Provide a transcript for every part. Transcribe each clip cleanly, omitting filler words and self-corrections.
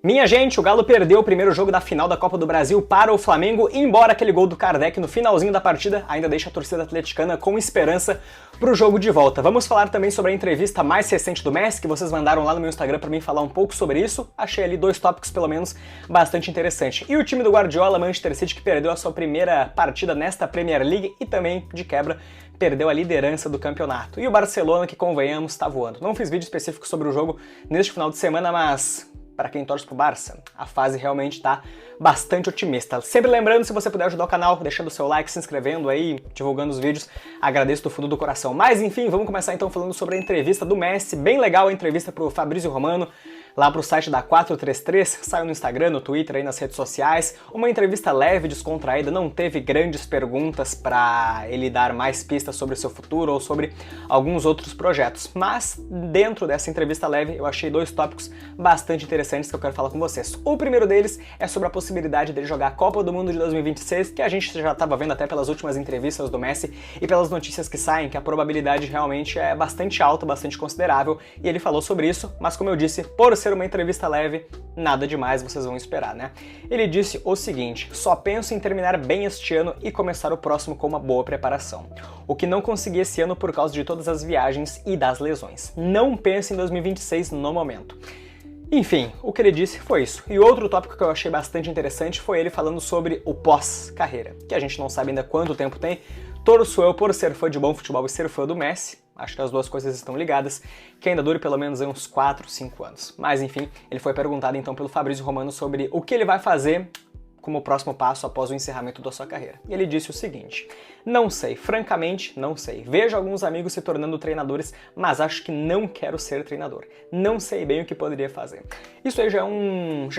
Minha gente, o Galo perdeu o primeiro jogo da final da Copa do Brasil para o Flamengo, embora aquele gol do Kardec no finalzinho da partida ainda deixa a torcida atleticana com esperança para o jogo de volta. Vamos falar também sobre a entrevista mais recente do Messi, que vocês mandaram lá no meu Instagram para mim falar um pouco sobre isso. Achei ali 2 tópicos, pelo menos, bastante interessantes. E o time do Guardiola, Manchester City, que perdeu a sua primeira partida nesta Premier League e também, de quebra, perdeu a liderança do campeonato. E o Barcelona, que convenhamos, está voando. Não fiz vídeo específico sobre o jogo neste final de semana, mas para quem torce pro Barça, a fase realmente tá bastante otimista. Sempre lembrando, se você puder ajudar o canal, deixando o seu like, se inscrevendo aí, divulgando os vídeos, agradeço do fundo do coração. Mas enfim, vamos começar então falando sobre a entrevista do Messi, bem legal a entrevista pro Fabrício Romano, lá pro site da 433, saiu no Instagram, no Twitter, aí nas redes sociais. Uma entrevista leve, descontraída, não teve grandes perguntas para ele dar mais pistas sobre o seu futuro ou sobre alguns outros projetos. Mas dentro dessa entrevista leve, eu achei 2 tópicos bastante interessantes que eu quero falar com vocês. O primeiro deles é sobre a possibilidade dele jogar a Copa do Mundo de 2026, que a gente já estava vendo até pelas últimas entrevistas do Messi e pelas notícias que saem, que a probabilidade realmente é bastante alta, bastante considerável, e ele falou sobre isso, mas como eu disse, por ser uma entrevista leve, nada demais vocês vão esperar, né? Ele disse o seguinte: só penso em terminar bem este ano e começar o próximo com uma boa preparação. O que não consegui esse ano por causa de todas as viagens e das lesões. Não penso em 2026 no momento. Enfim, o que ele disse foi isso. E outro tópico que eu achei bastante interessante foi ele falando sobre o pós-carreira, que a gente não sabe ainda quanto tempo tem. Torço eu por ser fã de bom futebol e ser fã do Messi. Acho que as duas coisas estão ligadas, que ainda dure pelo menos uns 4, 5 anos. Mas enfim, ele foi perguntado então pelo Fabrício Romano sobre o que ele vai fazer como próximo passo após o encerramento da sua carreira. E ele disse o seguinte: não sei, francamente não sei. Vejo alguns amigos se tornando treinadores, mas acho que não quero ser treinador. Não sei bem o que poderia fazer. Isso aí já é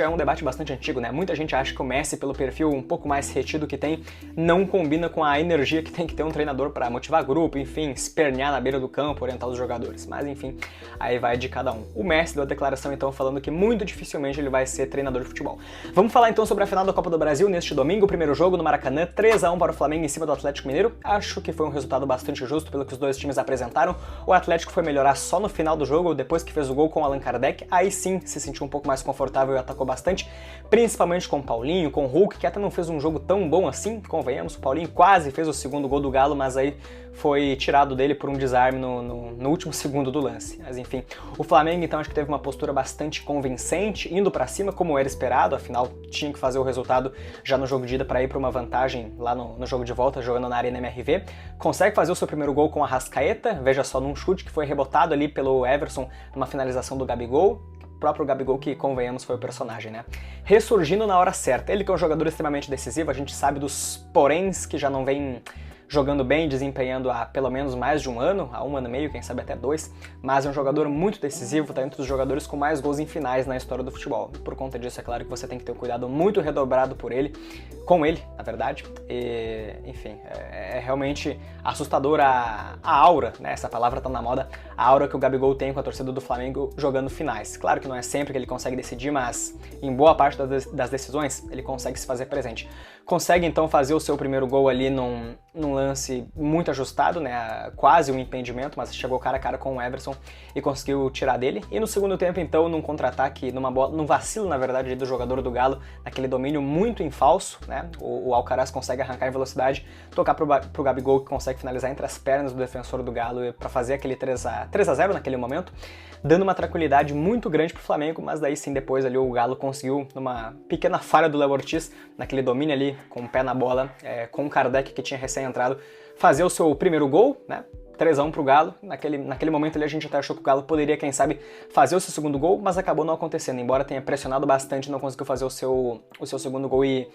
um debate bastante antigo, né? Muita gente acha que o Messi, pelo perfil um pouco mais retido que tem, não combina com a energia que tem que ter um treinador para motivar grupo, enfim, espernear na beira do campo, orientar os jogadores. Mas enfim, aí vai de cada um. O Messi deu a declaração então falando que muito dificilmente ele vai ser treinador de futebol. Vamos falar então sobre a final da Copa do Brasil neste domingo, o primeiro jogo no Maracanã, 3-1 para o Flamengo em cima do Atlético Mineiro. Acho que foi um resultado bastante justo pelo que os dois times apresentaram. O Atlético foi melhorar só no final do jogo, depois que fez o gol com o Allan Kardec, aí sim se sentiu um pouco mais confortável e atacou bastante, principalmente com o Paulinho, com o Hulk, que até não fez um jogo tão bom assim, convenhamos. O Paulinho quase fez o segundo gol do Galo, mas aí foi tirado dele por um desarme no último segundo do lance. Mas enfim, o Flamengo então acho que teve uma postura bastante convincente, indo pra cima como era esperado, afinal tinha que fazer o resultado já no jogo de ida para ir para uma vantagem lá no jogo de volta, jogando na Arena MRV. Consegue fazer o seu primeiro gol com a Arrascaeta, veja só, num chute que foi rebotado ali pelo Everson numa finalização do Gabigol. O próprio Gabigol, que convenhamos foi o personagem, né? Ressurgindo na hora certa. Ele que é um jogador extremamente decisivo, a gente sabe dos poréns que já não vem jogando bem, desempenhando há pelo menos mais de um ano, há 1 ano e meio, quem sabe até 2, mas é um jogador muito decisivo, tá entre os jogadores com mais gols em finais na história do futebol. Por conta disso, é claro que você tem que ter um cuidado muito redobrado com ele, na verdade, e, enfim, é realmente assustadora a aura, né, essa palavra tá na moda, a aura que o Gabigol tem com a torcida do Flamengo jogando finais. Claro que não é sempre que ele consegue decidir, mas em boa parte das decisões ele consegue se fazer presente. Consegue então fazer o seu primeiro gol ali num lance muito ajustado, né, quase um impedimento, mas chegou cara a cara com o Everson e conseguiu tirar dele. E no segundo tempo então, num contra-ataque, num vacilo na verdade do jogador do Galo, naquele domínio muito em falso, né, o Alcaraz consegue arrancar em velocidade, tocar pro Gabigol, que consegue finalizar entre as pernas do defensor do Galo para fazer aquele 3-0 naquele momento, dando uma tranquilidade muito grande pro Flamengo, mas daí sim depois ali o Galo conseguiu, numa pequena falha do Léo Ortiz, naquele domínio ali, com o pé na bola, com o Kardec que tinha recém-entrado, fazer o seu primeiro gol, né? 3-1 pro Galo. Naquele momento ali a gente até achou que o Galo poderia, quem sabe, fazer o seu segundo gol, mas acabou não acontecendo. Embora tenha pressionado bastante, não conseguiu fazer o seu segundo gol e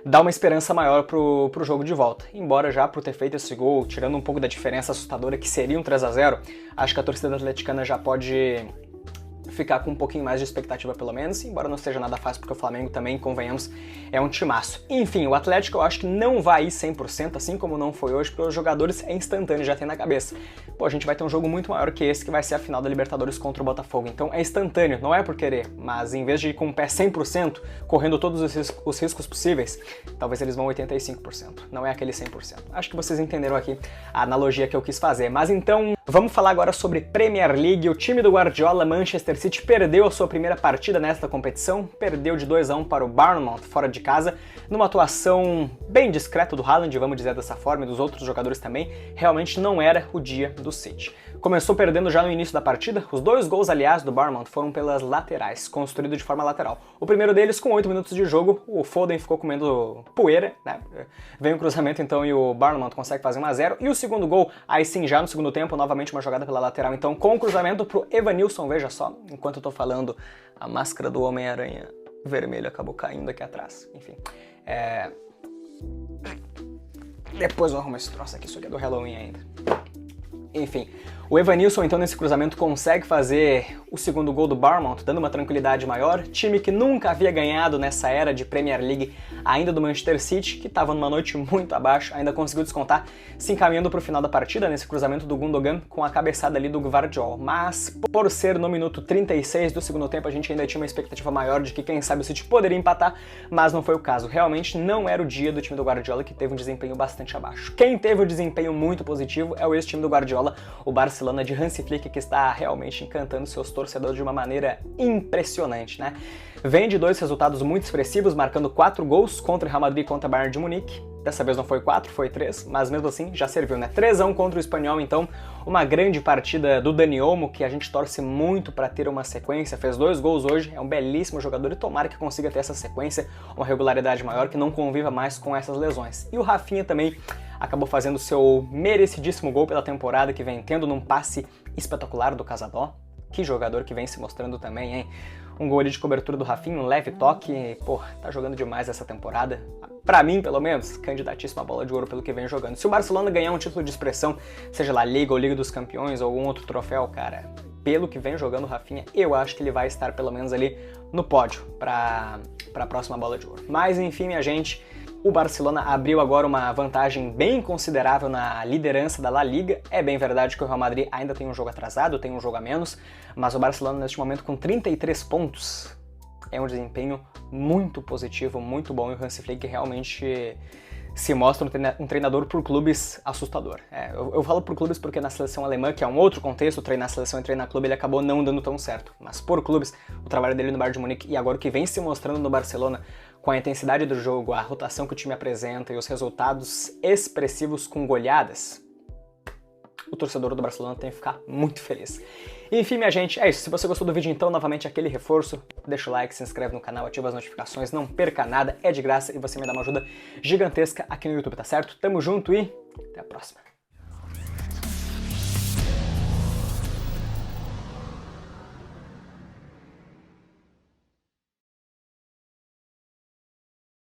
dar uma esperança maior pro jogo de volta. Embora já por ter feito esse gol, tirando um pouco da diferença assustadora que seria um 3-0, acho que a torcida atleticana já pode ficar com um pouquinho mais de expectativa pelo menos, embora não seja nada fácil porque o Flamengo também, convenhamos, é um timaço. Enfim, o Atlético eu acho que não vai ir 100%, assim como não foi hoje, porque os jogadores é instantâneo, já tem na cabeça. Pô, a gente vai ter um jogo muito maior que esse, que vai ser a final da Libertadores contra o Botafogo, então é instantâneo, não é por querer, mas em vez de ir com o pé 100%, correndo todos os riscos possíveis, talvez eles vão 85%, não é aquele 100%. Acho que vocês entenderam aqui a analogia que eu quis fazer, mas então Vamos falar agora sobre Premier League. O time do Guardiola, Manchester City, perdeu a sua primeira partida nesta competição, perdeu de 2-1 para o Bournemouth fora de casa, numa atuação bem discreta do Haaland, vamos dizer dessa forma, e dos outros jogadores também. Realmente não era o dia do City. Começou perdendo já no início da partida. Os 2 gols, aliás, do Bournemouth foram pelas laterais, construído de forma lateral. O primeiro deles, com 8 minutos de jogo, o Foden ficou comendo poeira, né? Vem o cruzamento então e o Bournemouth consegue fazer 1-0. E o segundo gol, aí sim, já no segundo tempo, novamente uma jogada pela lateral, então com o cruzamento pro Evanilson, veja só, enquanto eu tô falando, a máscara do Homem-Aranha vermelho acabou caindo aqui atrás. Enfim, depois eu arrumo esse troço aqui, isso aqui é do Halloween ainda. Enfim, o Evanilson então nesse cruzamento consegue fazer o segundo gol do Bournemouth, dando uma tranquilidade maior. Time que nunca havia ganhado nessa era de Premier League, ainda do Manchester City, que estava numa noite muito abaixo, ainda conseguiu descontar, se encaminhando para o final da partida, nesse cruzamento do Gundogan, com a cabeçada ali do Gvardiol. Mas, por ser no minuto 36 do segundo tempo, a gente ainda tinha uma expectativa maior de que, quem sabe, o City poderia empatar, mas não foi o caso. Realmente não era o dia do time do Guardiola, que teve um desempenho bastante abaixo. Quem teve um desempenho muito positivo é o ex-time do Guardiola, o Barcelona de Hansi Flick, que está realmente encantando seus torcedores de uma maneira impressionante, né? Vem de 2 resultados muito expressivos, marcando 4 gols contra o Real Madrid e contra o Bayern de Munique. Dessa vez não foi 4, foi 3, mas mesmo assim já serviu, né? 3-1 contra o Espanhol, então uma grande partida do Dani Olmo, que a gente torce muito para ter uma sequência. Fez 2 gols hoje, é um belíssimo jogador e tomara que consiga ter essa sequência, uma regularidade maior, que não conviva mais com essas lesões. E o Rafinha também acabou fazendo seu merecidíssimo gol pela temporada, que vem tendo num passe espetacular do Casadó. Que jogador que vem se mostrando também, hein? Um gol ali de cobertura do Rafinha, um leve toque, pô, tá jogando demais essa temporada. Pra mim, pelo menos, candidatíssimo à bola de ouro pelo que vem jogando. Se o Barcelona ganhar um título de expressão, seja lá Liga ou Liga dos Campeões ou algum outro troféu, cara, pelo que vem jogando o Rafinha, eu acho que ele vai estar pelo menos ali no pódio pra próxima bola de ouro. Mas enfim, minha gente, o Barcelona abriu agora uma vantagem bem considerável na liderança da La Liga. É bem verdade que o Real Madrid ainda tem um jogo atrasado, tem um jogo a menos, mas o Barcelona neste momento com 33 pontos é um desempenho muito positivo, muito bom, e o Hansi Flick realmente se mostra um treinador por clubes assustador. Eu falo por clubes porque na seleção alemã, que é um outro contexto, treinar seleção e treinar clube, ele acabou não dando tão certo. Mas por clubes, o trabalho dele no Bayern de Munique e agora o que vem se mostrando no Barcelona, com a intensidade do jogo, a rotação que o time apresenta e os resultados expressivos com goleadas, o torcedor do Barcelona tem que ficar muito feliz. Enfim, minha gente, é isso. Se você gostou do vídeo, então, novamente aquele reforço, deixa o like, se inscreve no canal, ativa as notificações, não perca nada, é de graça e você me dá uma ajuda gigantesca aqui no YouTube, tá certo? Tamo junto e até a próxima.